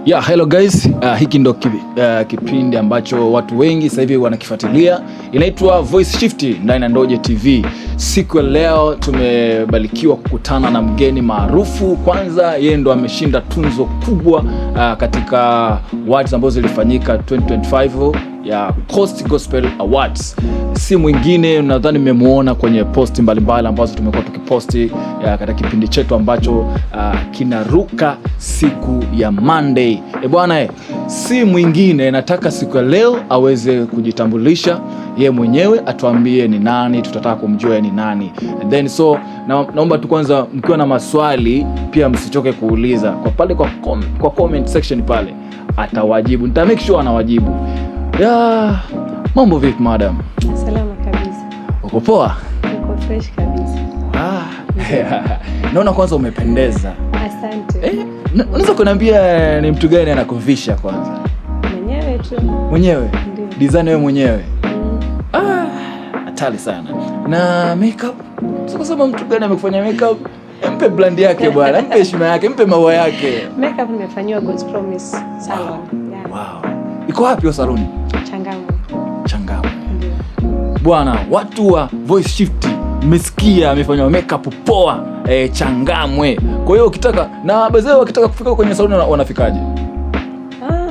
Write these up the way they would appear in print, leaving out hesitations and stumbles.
Yeah, hello guys. Hiki ndo kipindi ambacho watu wengi sasa hivi wanakifuatilia. Inaitwa Voice Shift ndani ya Ndoje TV. Siku ya leo tumebarikiwa kukutana na mgeni maarufu. Kwanza yeye ndo ameshinda tunzo kubwa katika awards ambazo zilifanyika 2025 ya Coast Gospel Awards. Si mwingine, nadhani mmemuona kwenye posti mbalimbali ambazo tumekuwa tukiposti katika kipindi chetu ambacho kinaruka siku ya Monday. Bwana, si mwingine, nataka siku ya leo aweze kujitambulisha yeye mwenyewe, atuambie ni nani, tutataka kumjua ni nani. And then naomba tu kwanza mkiwa na maswali pia msichoke kuuliza kwa pale kwa comment section pale, atawajibu. Nita make sure anawajibu. Mambo vipi madam? Salama kabisa. Uko poa? Uko fresh kabisa. Naona kwanza umependeza. Asante. Unaweza kuniambia ni mtu gani anakuvisha kwanza? Mwenyewe tu. Mwenyewe? Ndio. Design wewe mwenyewe? Hatari sana. Na makeup? Sasa kama mtu gani amekufanya makeup? Mpe brand yake bwana, mpe heshima yake, mpe maua yake. Makeup nimefanywa God's Promise salon. Wow. Iko wapi hiyo saloni? Changamwe. Bwana, watu wa Voice Shift mmesikia amefanywa makeup poa, Changamwe. Kwa hiyo ukitaka na bazee wakitaka kufika kwenye saloni wanafikaje?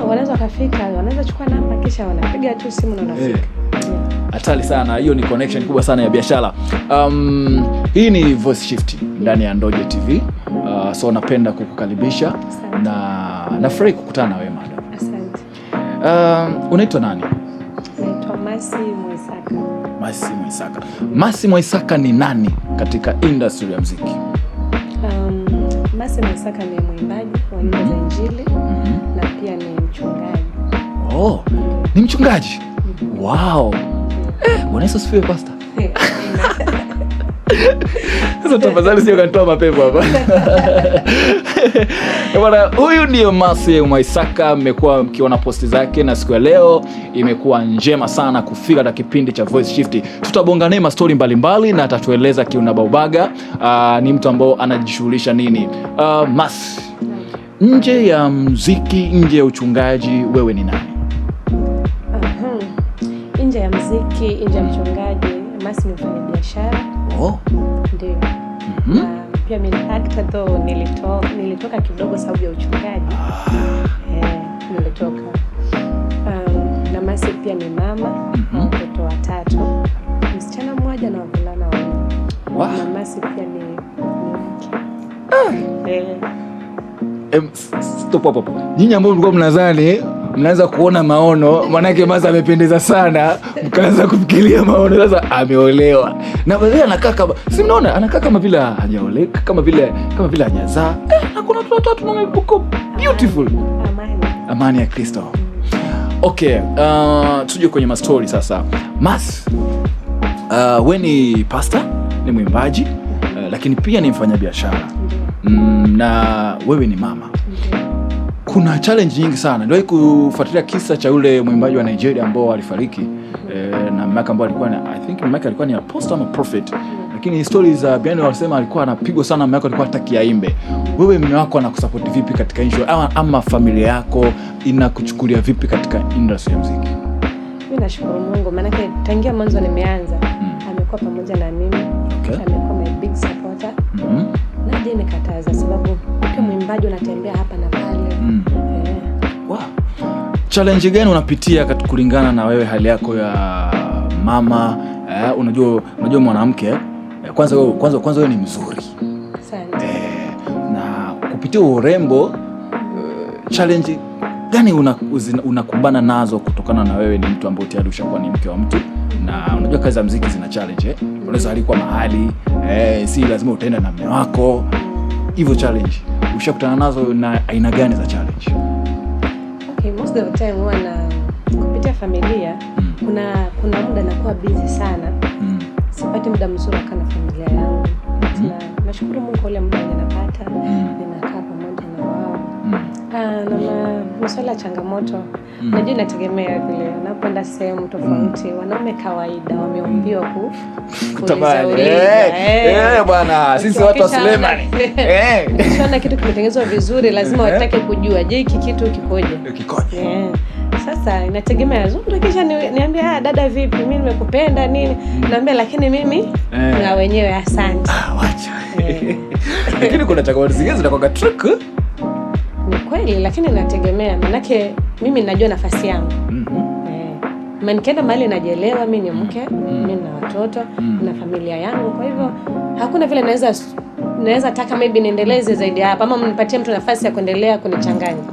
Wanaweza kufika, wanaweza chukua namba kisha wanapiga tu simu na wanafika. Hatari sana. Hiyo ni connection kubwa sana ya biashara. Hii ni Voice Shift ndani ya Ndoje TV. So napenda kukukaribisha na nafurahi kukutana na wewe madam. Asante. Unaitwa nani? Naitwa Masi Mwisaka. Masi Mwisaka. Masi Mwisaka ni nani katika industry ya muziki? Masi Mwisaka ni mwimbaji wa nyimbo za Injili na pia ni mchungaji. Oh, ni mchungaji? Wow. Bwana Yesu asifiwe pastor. Sasa tafadhali sio kanitoa mapepo hapa. Bwana, huyu ndio Masi Mwisaka, mmekuwa mkiona posti zake na siku ya leo imekuwa njema sana kufika katika kipindi cha Voice Shift. Tutabonga naye mastori mbalimbali na atatueleza kiunabaubaga ni mtu ambao anajishughulisha nini. Masi, nje ya muziki, nje ya uchungaji, wewe ni nani? Nje ya muziki, nje ya mchungaji, Masi ni mfanyabiashara. Ndio. Pia mimi ni actor though, nilitoka kidogo sababu ya uchungaji. Nilitoka. Na Masi pia ni mama, watoto watatu. Msichana mmoja na wavulana wawili. Na Masi pia ni mke. Stop hapo. Nyinyi ambao mlikuwa mnadhani mnaanza kuona maono, manake Masi amependeza sana, mkaanza kufikiria maono, sasa ameolewa. Na baadaye anakaa kama, si mnaona anakaa kama vile hajaoleka, kama vile hajazaa. Na kuna watoto na mko beautiful. Amani ya Kristo. Okay, tuje kwenye mastori sasa. Masi, wewe ni pastor, ni mwimbaji, lakini pia ni mfanyabiashara. Na wewe ni mama. Kuna challenge nyingi sana. Ndio kufuatilia kisa cha yule mwimbaji wa Nigeria ambao alifariki na mama ambao alikuwa I think mama alikuwa ni apostle ama prophet. Lakini stories za behind wanasema alikuwa anapigwa sana, mama alikuwa hataki aimbe. Wewe mume wako anakusupport vipi katika issue ama familia yako inakuchukulia vipi katika industry ya muziki? Mimi nashukuru Mungu maana tangia mwanzo nimeanza amekuwa pamoja na mimi. Amekuwa my big supporter. Na je nikataza sababu ukiwa mwimbaji unatembea hapa na pale. Wow. Challenge gani unapitia kulingana na wewe hali yako ya mama? Unajua mwanamke kwanza wewe ni mzuri. Asante. Na kupitia urembo, challenge gani unakumbana nazo kutokana na wewe ni mtu ambaye tayari ushakuwa ni mke wa mtu? Na unajua kazi za muziki zina challenge. Unaweza alikuwa mahali si lazima utaenda na mume wako. Hivyo challenge ushakutana nazo na aina gani za challenge? Okay, most of the time huwa na kupitia familia kuna muda nakuwa busy sana. Sipati muda mzuri kana familia yangu. Nashukuru Mungu kwa ile muda ninapata, ninakaa pamoja na wao. Na masuala ya changamoto najua inategemea vile unapoenda sehemu tofauti. Wanaume kawaida wameumbiwa kuuliza bwana, sisi watu wa Suleiman ukiona kitu kimetengenezwa vizuri lazima watake kujua, je, hiki kitu kikoje? Sasa inategemea. Kisha niambie, dada vipi, mimi nimekupenda nini, naambia lakini mimi na wenyewe asante. Wacha lakini kuna changamoto zingine zinakuwa trick. Ni kweli, lakini inategemea, manake mimi ninajua nafasi yangu. Nikienda mahali najielewa, mimi ni mke, mimi na watoto na familia yangu, kwa hivyo hakuna vile naweza taka maybe niendeleze zaidi hapa ama mnipatie mtu nafasi ya kuendelea kunichanganya.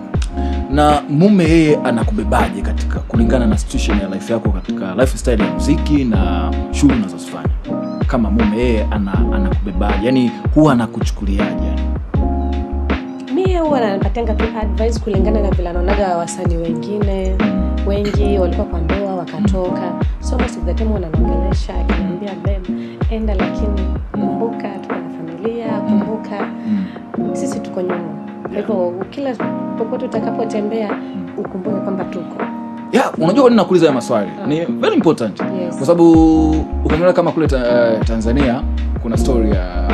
Na mume yeye anakubebaje katika kulingana na situation ya life yako, katika lifestyle ya muziki na shughuli unazozifanya? Kama mume yeye anakubebaje, yani huwa anakuchukuliaje? Mimi huwa ananipatia tu advice kulingana na vile anaonaga wasanii wengine wengi walikuwa kwa ndoa wakatoka, so most of the time wananiongelesha akiniambia babe, enda lakini kumbuka tuko na familia, kumbuka sisi tuko nyuma. Kwa hivyo kila popote utakapotembea ukumbuke kwamba tuko. Unajua kwa nini nakuuliza haya maswali? Ni very important. Kwa sababu ukiangalia kama kule Tanzania kuna story ya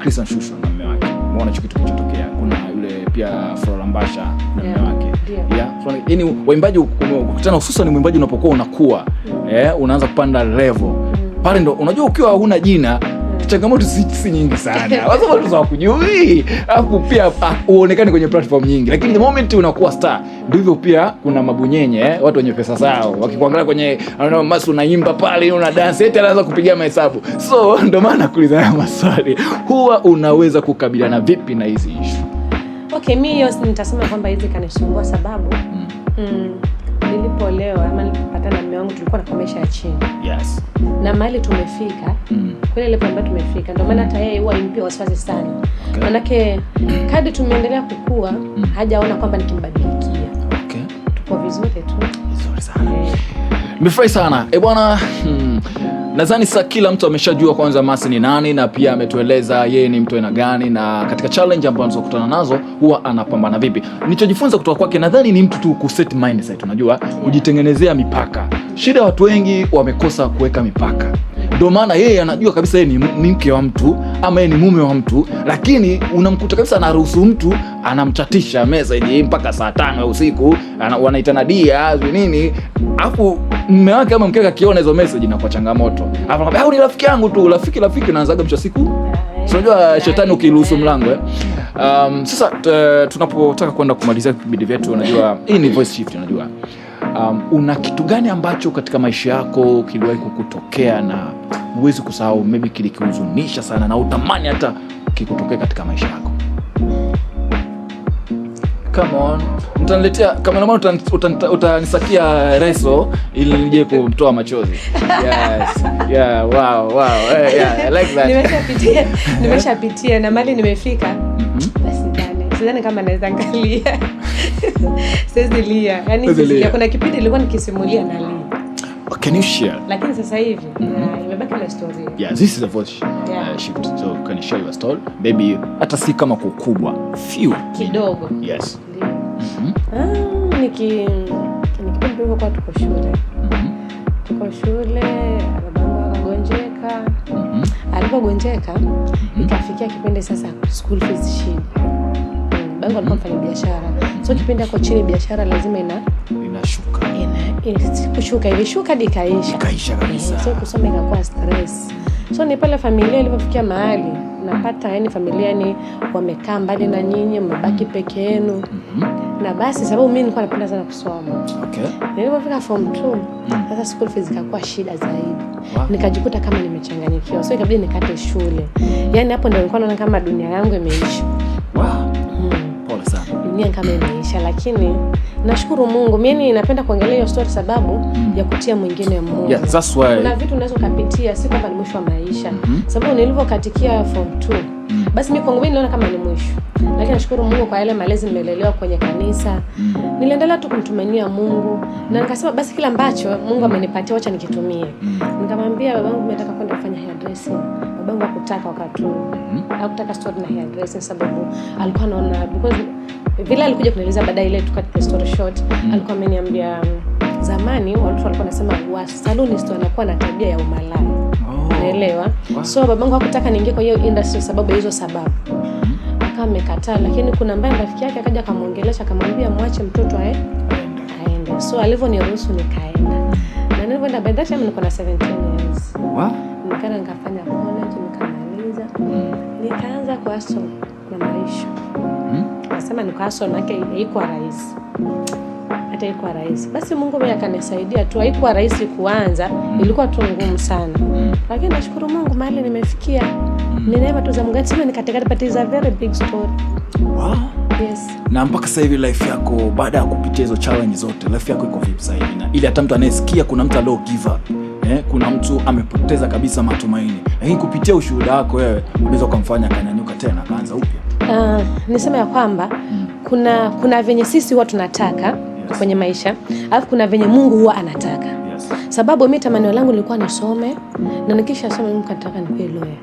Christian Shusho na mume wake. Umeona hicho kitu kilichotokea. Kuna yule pia Flora Mbasha na mume wake. So yani waimbaji ukikutana, hususan mwimbaji unapokuwa unakuwa unaanza kupanda level. Pale ndo unajua ukiwa huna jina changamoto si nyingi sana. Watu watu hawakujui. Alafu pia uonekane kwenye platform nyingi. Lakini the moment unakuwa star, ndivyo pia kuna mabunyenye, watu wenye pesa zao. Wakikuangalia kwenye masu unaimba pale, una dance, eti anaanza kupigia mahesabu. So ndio maana kuuliza haya maswali. Huwa unaweza kukabiliana vipi na hizi issue? Okay, mimi nitasema kwamba hizi kanisumbua sababu nilipolewa ama nilipopatana na mume wangu tulikuwa na maisha ya chini. Yes. Na mahali tumefika, kule level ambayo tumefika, ndio maana hata yeye huwa impi wasiwasi sana. Manake kadri tumeendelea kukua, hajaona kwamba nikimbadilikia. Tuko vizuri tu. Vizuri sana. Nimefurahi sana. Bwana, nadhani sasa kila mtu ameshajua kwanza Mercy ni nani, na pia ametueleza yeye ni mtu aina gani na katika challenge ambazo anazokutana nazo huwa anapambana vipi. Nilichojifunza kutoka kwake, nadhani ni mtu tu kuset mindset, unajua, kujitengenezea mipaka. Shida watu wengi wamekosa kuweka mipaka. Ndio maana yeye anajua kabisa yeye ni mke wa mtu ama yeye ni mume wa mtu, lakini unamkuta kabisa anaruhusu mtu anamchatisha message mpaka saa 5 usiku, wanaitana dia nini, afu mume wake ama mkeka akiona hizo message na kwa changamoto. Afu anambia ni rafiki yangu tu, rafiki unaanzaga mwisho siku. Unajua shetani ukiruhusu mlango Sasa tunapotaka kwenda kumalizia vipindi vyetu, unajua hii ni Voice Shift, unajua una kitu gani ambacho katika maisha yako kiliwahi kukutokea na huwezi kusahau, maybe kilikuhuzunisha sana na utamani hata kikutokea katika maisha yako? Come on, mtaniletea cameraman, utanisakia reso ili nije kumtoa machozi. Yes. Wow. I like that. Nimeshapitia na mali nimefika. Sidhani kama naweza angalia. Siwezi lia. Yaani kuna kipindi nilikuwa nikisimulia na lia. Can you share? Lakini sasa hivi imebaki na story. Yeah, this is a Voice Shift. So can you share your story? Maybe hata si kama kukubwa, few kidogo. Yes. Nikipindi kwa tuko shule. Tuko shule, babangu akagonjeka. Alipogonjeka, ikafikia kipindi sasa school fees shida. Babangu alikuwa mfanya biashara. So kipindi ako chini biashara lazima inashuka. Ilishuka hadi ikaisha kabisa. So kusoma ikakuwa stress. So ni pale familia ilipofikia mahali napata, yani familia ni wamekaa mbali na nyinyi, mbaki peke yenu. Na basi sababu mimi nilikuwa napenda sana kusoma. Nilipofika form 2, sasa school fees ikakuwa shida zaidi. Nikajikuta kama nimechanganyikiwa. So ikabidi nikate shule. Yani hapo ndio nilikuwa naona kama dunia yangu imeisha. Pole sana. Dunia kama imeisha, lakini nashukuru Mungu. Mimi napenda kuangalia hiyo story sababu ya kutia mwingine moyo. Yeah, that's why. Kuna vitu unaweza kupitia, si kwamba ni mwisho wa maisha. Sababu nilipokatikia form 2, basi mimi kwangu niliona kama ni mwisho. Lakini nashukuru Mungu kwa yale malezi nimelelewa kwenye kanisa. Niliendelea tu kumtumainia Mungu na nikasema basi kila ambacho Mungu amenipatia acha nikitumie. Nikamwambia babangu nataka kwenda kufanya hairdressing. Babangu hakutaka wakati hakutaka story na hairdressing sababu alikuwa anaona because vile alikuja kunieleza baadaye ile to cut the story short, alikuwa ameniambia zamani watu walikuwa wanasema salonist wanakuwa na tabia ya umalaya. Unaelewa? So babangu hakutaka niingie kwa hiyo industry sababu hizo sababu. Akawa amekataa, lakini kuna ambaye rafiki yake akaja akamuongelesha akamwambia mwache mtoto aende. So alivyoniruhusu nikaenda. Na nilipoenda by that time nilikuwa na 17 years. Nikaenda nikafanya college nikamaliza. Nikaanza kuhustle na maisha. Nasema nikuhustle yake haikuwa rahisi. Hata haikuwa rahisi. Basi Mungu mwenyewe akanisaidia tu, haikuwa rahisi kuanza, ilikuwa tu ngumu sana. Lakini nashukuru Mungu mahali nimefikia. Ni neema tu za Mungu. Sema nikatekata but it's a very big story. Wow. Yes. Na mpaka sasa hivi life yako baada ya kupitia hizo challenge zote, life yako iko vipi sasa hivi? Na ili hata mtu anayesikia kuna mtu alio give up, kuna mtu amepoteza kabisa matumaini, lakini kupitia ushuhuda wako wewe unaweza kumfanya akanyanyuka tena akaanza upya. Nisema ya kwamba kuna venye sisi huwa tunataka kwenye maisha, alafu kuna venye Mungu huwa anataka. Sababu mimi tamanio langu lilikuwa nisome na nikisha soma Mungu anataka nikuwe lawyer.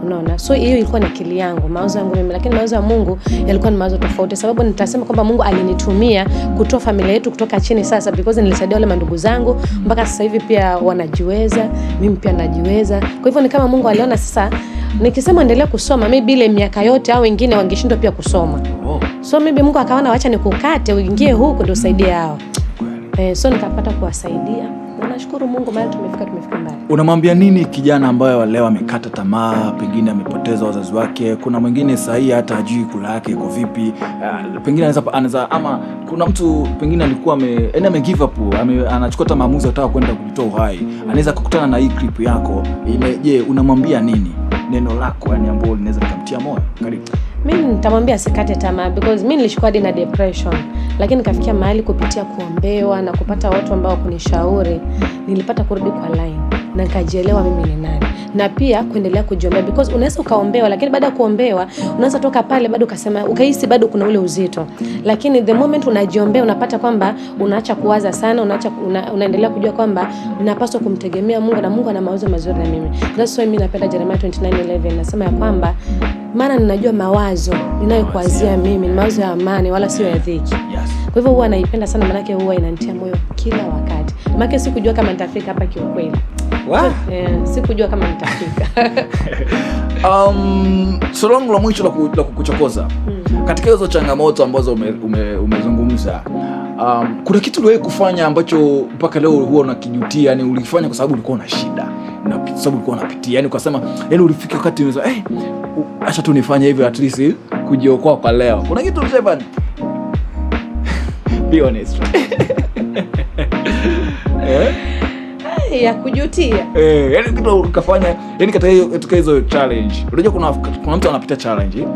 Unaona? So hiyo ilikuwa ni akili yangu, mawazo yangu mimi, lakini mawazo ya Mungu yalikuwa ni mawazo tofauti. Sababu nitasema kwamba Mungu alinitumia kutoa familia yetu kutoka chini sasa, because nilisaidia wale mandugu zangu mpaka sasa hivi pia wanajiweza, mimi pia najiweza. Kwa hivyo ni kama Mungu aliona sasa nikisema endelea kusoma maybe ile miaka yote au wengine wangeshindwa pia kusoma. So maybe Mungu akaona acha nikukate uingie huko ndio usaidie hao. So nikapata kuwasaidia. Na nashukuru Mungu mahali tumefika mbali. Unamwambia nini kijana ambaye leo amekata tamaa, pengine amepoteza wazazi wake? Kuna mwingine sahihi hata hajui kula yake iko vipi. Pengine anaweza ama kuna mtu pengine alikuwa ame give up, anachukua hata maamuzi ataka kwenda kujitoa uhai. Anaweza kukutana na hii clip yako. Je, unamwambia nini? Neno lako yani ambalo linaweza kumtia moyo. Karibu. Mimi nitamwambia asikate tamaa because mimi nilishikwa hadi na depression, lakini nikafikia mahali kupitia kuombewa na kupata watu ambao kunishauri, nilipata kurudi kwa line na nikajielewa mimi ni nani, na pia kuendelea kujiombea because unaweza ukaombewa lakini baada ya kuombewa unaweza toka pale bado ukasema ukahisi bado kuna ule uzito, lakini the moment unajiombea unapata kwamba unaacha kuwaza sana, unaendelea kujua kwamba ninapaswa kumtegemea Mungu na Mungu ana mawazo mazuri na mimi. That's why mimi napenda Jeremiah 29:11 nasema ya kwamba maana ninajua mawazo ninayokuazia mimi ni mawazo ya amani wala sio ya dhiki. Kwa hivyo huwa naipenda sana, maana huwa inanitia moyo kila wakati. Maana sikujua kama nitafika hapa kiukweli. Sikujua kama nitafika. Swali la mwisho la kukuchokoza. Katika hizo changamoto ambazo umezungumza, kuna kitu uliwahi kufanya ambacho mpaka leo huwa unakijutia, yani ulifanya kwa sababu ulikuwa na shida na kwa sababu ulikuwa unapitia, yani ukasema yani ulifika wakati unaweza acha tu nifanye hivyo at least kujiokoa kwa leo. Kuna kitu ulifanya? Be honest. Ya kujutia. Yani kitu ukafanya, yani katika hizo challenge. Unajua kuna mtu anapitia challenge,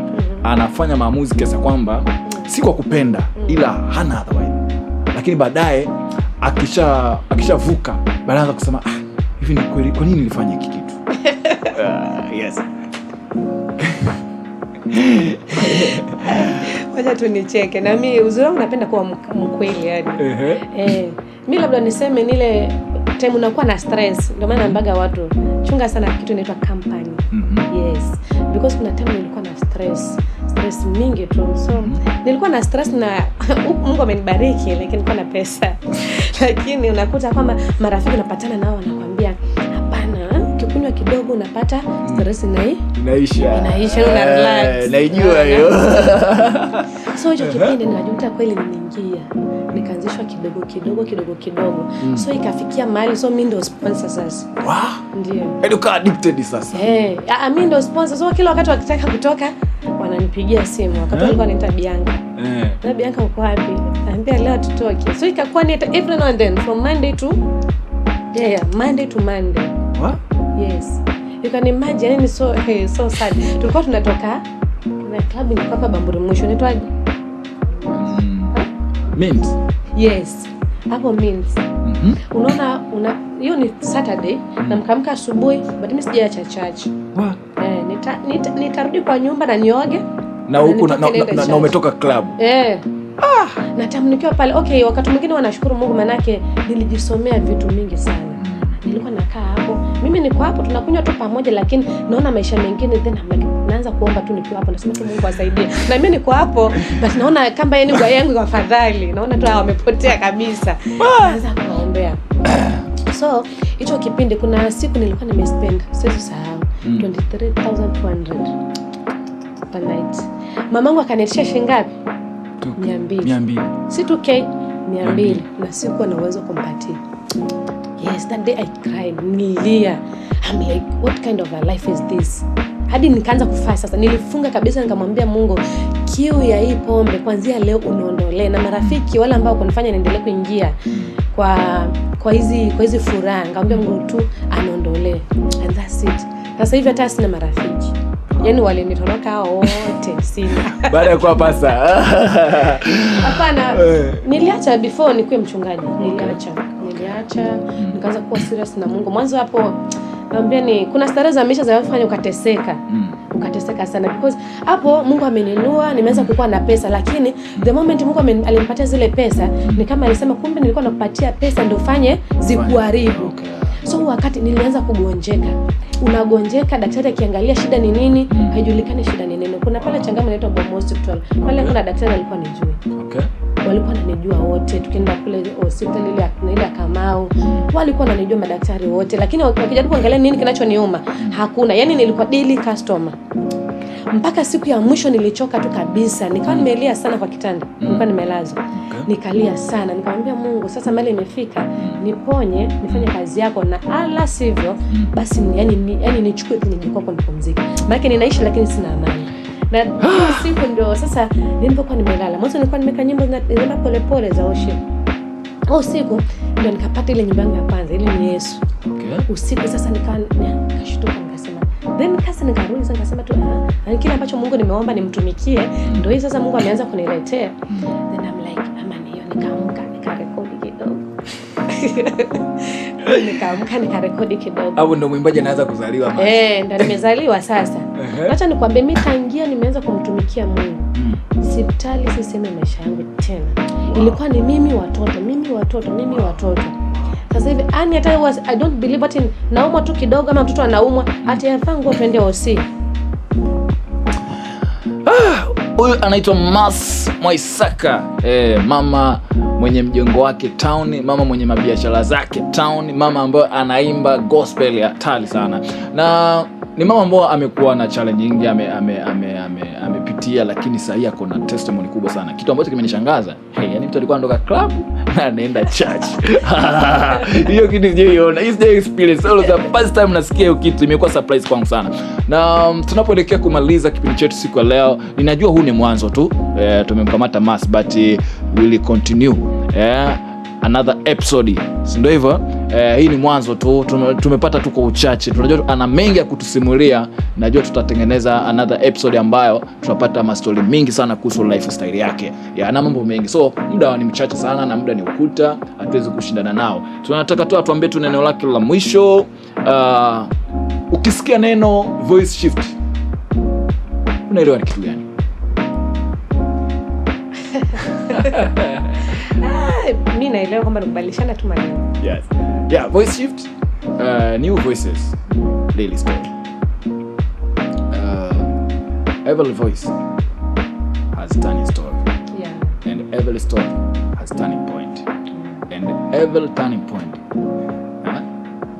anafanya maamuzi kiasi kwamba si kwa kupenda ila hana otherwise. Lakini baadaye akishavuka, baadaye kusema hivi ni kweli kwa nini nilifanya hiki kitu? Yes. Wacha tu nicheke. Na mimi uzuri wangu napenda kuwa mkweli yani. Mimi labda niseme nile time unakuwa na stress, ndio maana nambaga watu chunga sana kitu inaitwa company. Yes. Because kuna time nilikuwa na stress mingi tu. So nilikuwa na stress na Mungu amenibariki lakini nilikuwa na pesa. Lakini unakuta kwamba marafiki unapatana nao wanakuambia hapana, ukikunywa kidogo unapata stress inaisha una relax. Naijua hiyo. So hicho kipindi ninajuta kweli nimeingia. Nikaanzishwa kidogo. So ikafikia mahali so mimi ndio sponsor sasa. Wow. Ndio. Ndio ka addicted sasa. Mimi ndio sponsor. So kila wakati wakitaka kutoka wananipigia simu. Wakati walikuwa wanaita Bianca. Na Bianca uko wapi? Naambia leo tutoke. So ikakuwa ni every now and then from Monday to Monday. What? Yes. You can imagine ni so sad. Tulikuwa tunatoka na club ni hapa Bamburi mwisho inaitwaje? Mint. Yes. Hapo Mint. Unaona hiyo ni Saturday na mkamka asubuhi but mimi sijaacha church. Nitarudi kwa nyumba na nioge na huko na umetoka club. Na tamu nikiwa pale. Okay, wakati mwingine wanashukuru Mungu manake nilijisomea vitu mingi sana. nilikuwa nakaa hapo, mimi niko hapo tunakunywa tu pamoja, lakini naona maisha mengine, then naanza kuomba tu nikiwa hapo, nasema tu Mungu asaidie, na mimi niko hapo but naona kama yeye kwa yangu kwa fadhali, naona tu wamepotea kabisa, naanza kuombea. So hicho kipindi kuna siku nilikuwa nimespend, siwezi sahau, 23,200 per night. Mamangu akaniachia shilingi ngapi? 200. Si 2K, 200, na sikuwa na uwezo kumpatia. Yes, that day I cried, nilia. I'm like, what kind of a life is this? Hadi nikaanza kufanya sasa, nilifunga kabisa, nikamwambia Mungu, kiu ya hii pombe kuanzia leo unaondolee, na marafiki wale ambao kunifanya niendelee kuingia kwa hizi furaha, nikamwambia Mungu tu anaondolee, and that's it. Sasa hivi hata sina marafiki, yaani walinitoroka hao wote, sina. Baada ya kuwa pasa. Hapana, niliacha before nikuwe mchungaji, niliacha nikaanza kuwa serious na Mungu. Mwanzo hapo naambia ni kuna starehe za maisha za kufanya ukateseka. Ukateseka sana because hapo Mungu ameninua, nimeanza kukua na pesa, lakini the moment Mungu alinipatia zile pesa, ni kama alisema kumbe nilikuwa nakupatia pesa ndio fanye zikuharibu. So wakati nilianza kugonjeka, unagonjeka, daktari akiangalia shida ni nini, haijulikani shida ni nini. Kuna pale Changamwe inaitwa Bombo Hospital. Pale kuna daktari alikuwa anijua. Walikuwa wananijua wote. Tukienda kule hospitali ile ya Kamau, walikuwa wananijua madaktari wote, lakini wakijaribu kuangalia nini kinachoniuma, hakuna. Yaani nilikuwa daily customer. Mpaka siku ya mwisho nilichoka tu kabisa. Nikawa nimelia sana kwa kitanda. Nilikuwa nimelazwa. Nikalia sana. Nikamwambia Mungu, sasa mali imefika, niponye, nifanye kazi yako, na ala sivyo basi yani nichukue tu nijikwa kwa nipumzike. Maana ninaishi lakini sina amani. Na hiyo siku ndio sasa nilipokuwa nimelala. Mwanzo nilikuwa nimeka nyimbo zinaenda pole za worship. Usiku ndio nikapata ile nyimbo yangu ya kwanza, ile ni Yesu. Usiku sasa nikashtuka, nikasema then kasa nikarudi sasa, nikasema tu kile ambacho Mungu nimeomba nimtumikie ndio hii sasa Mungu ameanza kuniletea. Then I'm like, amani hiyo, nikaamka nikarekodi kidogo. Nikarekodi kidogo. Hapo ndo mwimbaji anaanza kuzaliwa mama. Ndio nimezaliwa sasa. Acha nikwambie, mimi tangia nimeanza kumtumikia Mungu, sipitali siseme maisha yangu tena. Ilikuwa ni mimi watoto. Sasa hivi hata I don't believe that naumwa tu kidogo ama mtoto anaumwa hata yafangu twende OC. Huyu anaitwa Mas Mwaisaka, mama mwenye mjengo wake town, mama mwenye mabiashara zake town, mama ambaye anaimba gospel ya hatari sana, na ni mama ambaye amekuwa na challenge nyingi, amepitia, lakini sasa hivi ako na testimony kubwa sana. Kitu ambacho kimenishangaza, yani mtu alikuwa anatoka club na anaenda church. Hiyo kitu sijaona, is the experience. All the first time nasikia hiyo kitu, imekuwa surprise kwangu sana. Na tunapoelekea kumaliza kipindi chetu siku ya leo, ninajua huu ni mwanzo tu, tumemkamata Mas, but will continue another episode, si ndio hivyo? Hii ni mwanzo tu, tumepata tu kwa uchache. Tunajua ana mengi ya kutusimulia. Najua tutatengeneza another episode ambayo tutapata mastori mingi sana kuhusu lifestyle yake. Ana mambo mengi. So muda ni mchache sana, na muda ni ukuta, hatuwezi kushindana nao. Tunataka tu atuambie tu neno lake la mwisho. Ukisikia neno voice shift, unaelewa ni kitu gani? Mimi naelewa kwamba kubadilishana tu maneno. Yes. Yeah, voice shift, new voices, daily story. Every voice has turning story. Yeah. And every story has turning point. And every turning point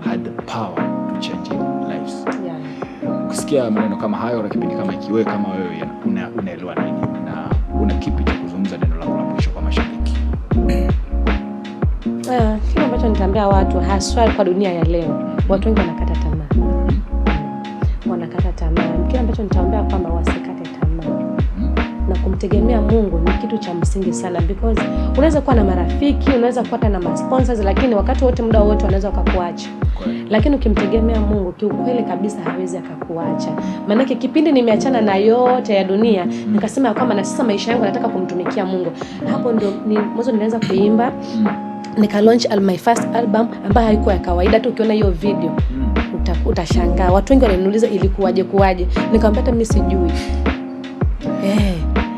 had the power to change lives. Yeah. Ukisikia maneno kama hayo na kipindi kama ikiwe kama wewe unaelewa nini na una kipi cha kuzungumza neno lako la mwisho kwa mashabiki? Kile ambacho nitaambia watu haswa kwa dunia ya leo, watu wengi wanakata tamaa. Kile ambacho nitaambia kwamba wasikate tamaa na kumtegemea Mungu ni kitu cha msingi sana, because unaweza kuwa na marafiki, unaweza kuwa na sponsors, lakini wakati wote, muda wote wanaweza kukuacha. Lakini ukimtegemea Mungu, kiukweli kabisa hawezi akakuacha. Maana kipindi nimeachana na yote ya dunia, nikasema kwamba na sasa maisha yangu nataka kumtumikia Mungu. Hapo ndio mwanzo nilianza kuimba. Nika launch my first album ambayo haikuwa ya kawaida. Tu ukiona hiyo video utashangaa. Watu wengi wananiuliza ilikuwaje. Nikamwambia hata mimi sijui.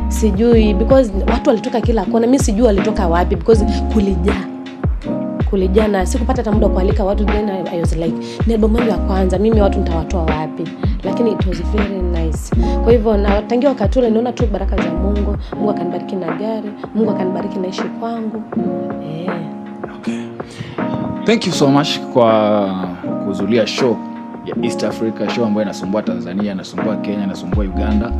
Sijui because watu walitoka kila kona. Mimi sijui walitoka wapi because kulijaa. kulijana, sikupata hata muda kualika watu, then I was like, ni albamu yangu ya kwanza, mimi watu nitawatoa wapi? Lakini it was very nice. Kwa hivyo na tangia wakati ule naona tu baraka za Mungu. Mungu akanibariki na gari, Mungu akanibariki na ishi kwangu. Okay. Thank you so much kwa kuzulia show ya East Africa, show ambayo inasumbua Tanzania, inasumbua Kenya, inasumbua Uganda.